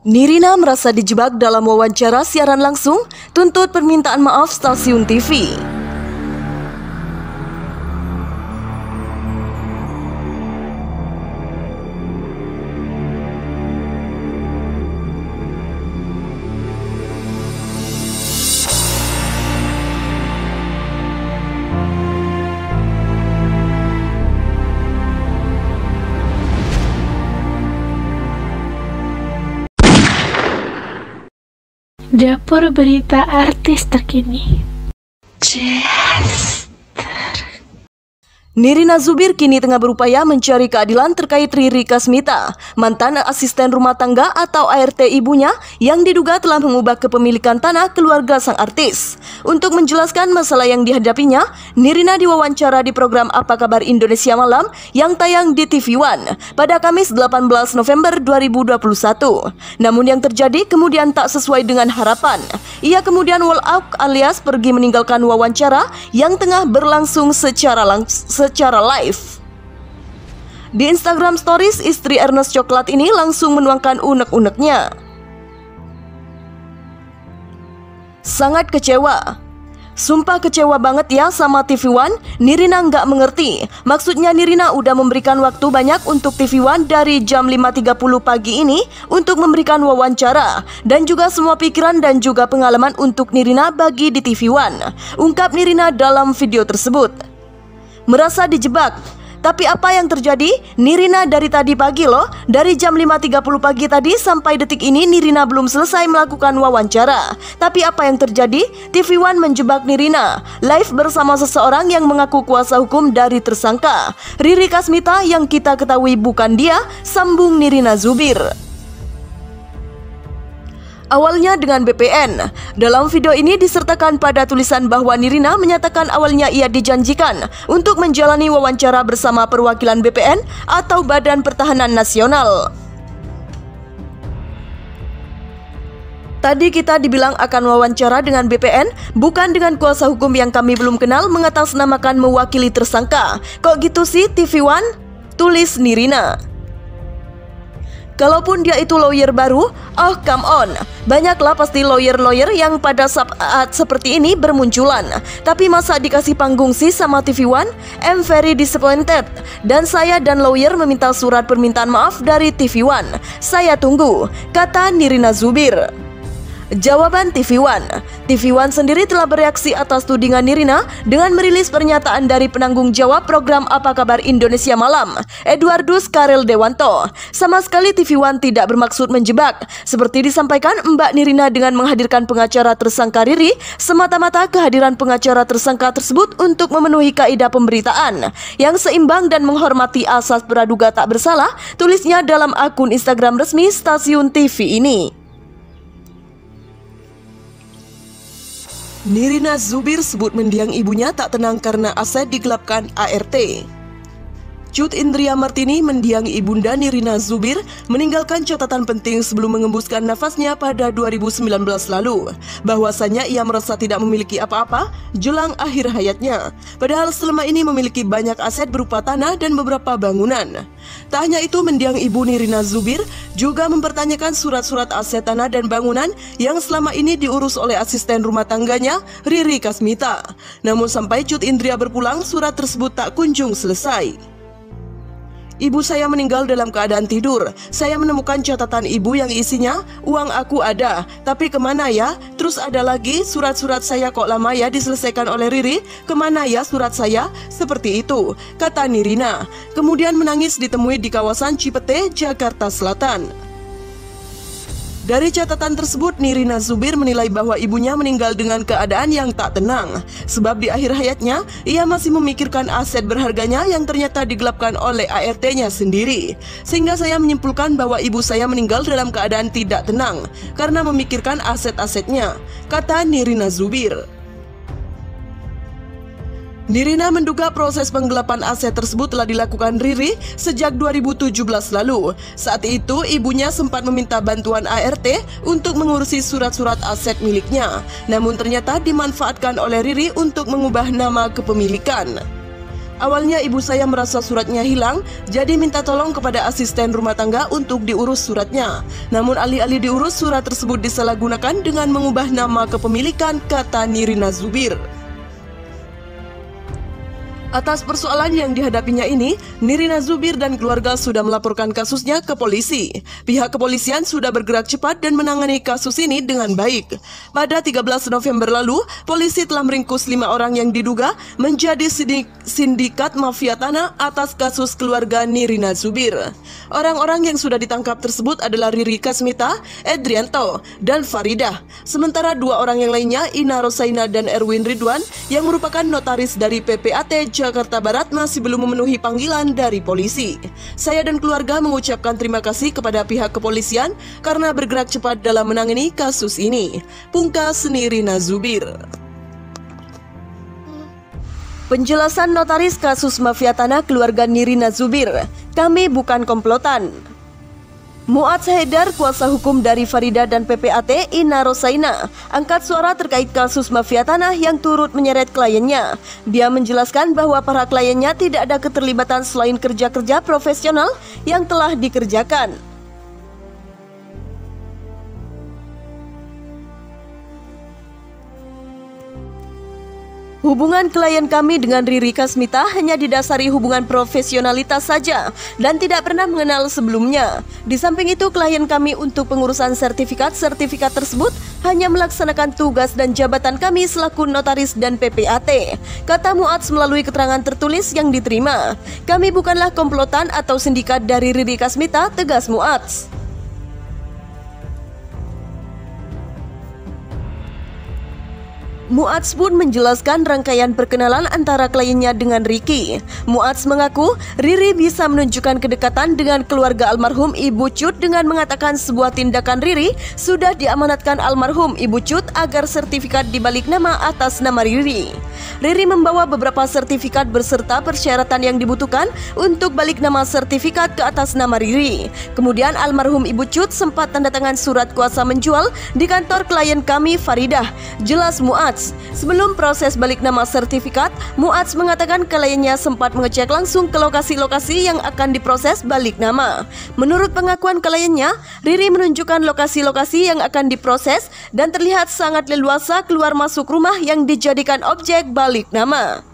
Nirina merasa dijebak dalam wawancara siaran langsung, tuntut permintaan maaf stasiun TV. Dapur berita artis terkini. Nirina Zubir kini tengah berupaya mencari keadilan terkait Riri Kasmita, mantan asisten rumah tangga atau ART ibunya yang diduga telah mengubah kepemilikan tanah keluarga sang artis. Untuk menjelaskan masalah yang dihadapinya, Nirina diwawancara di program Apa Kabar Indonesia Malam yang tayang di TV One pada Kamis 18 November 2021. Namun yang terjadi kemudian tak sesuai dengan harapan. Ia kemudian wall out alias pergi meninggalkan wawancara yang tengah berlangsung secara live. Di Instagram Stories, istri Ernest Coklat ini langsung menuangkan unek-uneknya. Sangat kecewa. Sumpah kecewa banget ya sama TV One. Nirina nggak mengerti. Maksudnya Nirina udah memberikan waktu banyak untuk TV One dari jam 5.30 pagi ini untuk memberikan wawancara dan juga semua pikiran dan juga pengalaman untuk Nirina bagi di TV One, ungkap Nirina dalam video tersebut. Merasa dijebak. Tapi apa yang terjadi? Nirina dari tadi pagi loh, dari jam 5.30 pagi tadi sampai detik ini Nirina belum selesai melakukan wawancara. Tapi apa yang terjadi? TV One menjebak Nirina live bersama seseorang yang mengaku kuasa hukum dari tersangka Riri Kasmita yang kita ketahui bukan dia, sambung Nirina Zubir. Awalnya dengan BPN. Dalam video ini disertakan pada tulisan bahwa Nirina menyatakan awalnya ia dijanjikan untuk menjalani wawancara bersama perwakilan BPN atau Badan Pertahanan Nasional. Tadi kita dibilang akan wawancara dengan BPN, bukan dengan kuasa hukum yang kami belum kenal mengatasnamakan mewakili tersangka. Kok gitu sih TV One? Tulis Nirina. Kalaupun dia itu lawyer baru, oh come on, banyaklah pasti lawyer-lawyer yang pada saat seperti ini bermunculan. Tapi masa dikasih panggung sih sama TV One? I'm very disappointed. Dan saya dan lawyer meminta surat permintaan maaf dari TV One. Saya tunggu, kata Nirina Zubir. Jawaban TV One. TV One sendiri telah bereaksi atas tudingan Nirina dengan merilis pernyataan dari penanggung jawab program Apa Kabar Indonesia Malam, Edwardus Karel Dewanto. Sama sekali TV One tidak bermaksud menjebak. Seperti disampaikan Mbak Nirina dengan menghadirkan pengacara tersangka Riri, semata-mata kehadiran pengacara tersangka tersebut untuk memenuhi kaidah pemberitaan yang seimbang dan menghormati asas praduga tak bersalah, tulisnya dalam akun Instagram resmi stasiun TV ini. Nirina Zubir sebut mendiang ibunya tak tenang karena aset digelapkan ART. Cut Indria Martini, mendiang ibunda Nirina Zubir, meninggalkan catatan penting sebelum mengembuskan nafasnya pada 2019 lalu, bahwasanya ia merasa tidak memiliki apa-apa jelang akhir hayatnya, padahal selama ini memiliki banyak aset berupa tanah dan beberapa bangunan. Tak hanya itu, mendiang ibu Nirina Zubir juga mempertanyakan surat-surat aset tanah dan bangunan yang selama ini diurus oleh asisten rumah tangganya, Riri Kasmita. Namun sampai Cut Indria berpulang, surat tersebut tak kunjung selesai. Ibu saya meninggal dalam keadaan tidur. Saya menemukan catatan ibu yang isinya, uang aku ada, tapi kemana ya? Terus ada lagi, surat-surat saya kok lama ya diselesaikan oleh Riri? Kemana ya surat saya? Seperti itu, kata Nirina. Kemudian menangis ditemui di kawasan Cipete, Jakarta Selatan. Dari catatan tersebut, Nirina Zubir menilai bahwa ibunya meninggal dengan keadaan yang tak tenang. Sebab di akhir hayatnya, ia masih memikirkan aset berharganya yang ternyata digelapkan oleh ART-nya sendiri. Sehingga saya menyimpulkan bahwa ibu saya meninggal dalam keadaan tidak tenang karena memikirkan aset-asetnya, kata Nirina Zubir. Nirina menduga proses penggelapan aset tersebut telah dilakukan Riri sejak 2017 lalu. Saat itu ibunya sempat meminta bantuan ART untuk mengurusi surat-surat aset miliknya, namun ternyata dimanfaatkan oleh Riri untuk mengubah nama kepemilikan. Awalnya ibu saya merasa suratnya hilang, jadi minta tolong kepada asisten rumah tangga untuk diurus suratnya. Namun alih-alih diurus, surat tersebut disalahgunakan dengan mengubah nama kepemilikan, kata Nirina Zubir. Atas persoalan yang dihadapinya ini, Nirina Zubir dan keluarga sudah melaporkan kasusnya ke polisi. Pihak kepolisian sudah bergerak cepat dan menangani kasus ini dengan baik. Pada 13 November lalu, polisi telah meringkus 5 orang yang diduga menjadi sindikat mafia tanah atas kasus keluarga Nirina Zubir. Orang-orang yang sudah ditangkap tersebut adalah Riri Kasmita, Edrianto, dan Faridah. Sementara 2 orang yang lainnya, Ina Rosaina dan Erwin Ridwan, yang merupakan notaris dari PPAT Jakarta Barat, masih belum memenuhi panggilan dari polisi. Saya dan keluarga mengucapkan terima kasih kepada pihak kepolisian karena bergerak cepat dalam menangani kasus ini. Pungkas Nirina Zubir. Penjelasan notaris kasus mafia tanah keluarga Nirina Zubir. Kami bukan komplotan. Mu'adz Haidar, kuasa hukum dari Faridah dan PPAT, Ina Rosaina, angkat suara terkait kasus mafia tanah yang turut menyeret kliennya. Dia menjelaskan bahwa para kliennya tidak ada keterlibatan selain kerja-kerja profesional yang telah dikerjakan. Hubungan klien kami dengan Riri Kasmita hanya didasari hubungan profesionalitas saja dan tidak pernah mengenal sebelumnya. Di samping itu, klien kami untuk pengurusan sertifikat tersebut hanya melaksanakan tugas dan jabatan kami selaku notaris dan PPAT, kata Mu'adz melalui keterangan tertulis yang diterima. Kami bukanlah komplotan atau sindikat dari Riri Kasmita, tegas Mu'adz. Mu'adz pun menjelaskan rangkaian perkenalan antara kliennya dengan Ricky. Mu'adz mengaku Riri bisa menunjukkan kedekatan dengan keluarga almarhum Ibu Cut dengan mengatakan sebuah tindakan Riri sudah diamanatkan almarhum Ibu Cut agar sertifikat dibalik nama atas nama Riri. Riri membawa beberapa sertifikat beserta persyaratan yang dibutuhkan untuk balik nama sertifikat ke atas nama Riri. Kemudian almarhum Ibu Cut sempat tanda tangan surat kuasa menjual di kantor klien kami Faridah, jelas Mu'adz. Sebelum proses balik nama sertifikat, Mu'adz mengatakan kliennya sempat mengecek langsung ke lokasi-lokasi yang akan diproses balik nama. Menurut pengakuan kliennya, Riri menunjukkan lokasi-lokasi yang akan diproses dan terlihat sangat leluasa keluar masuk rumah yang dijadikan objek balik nama.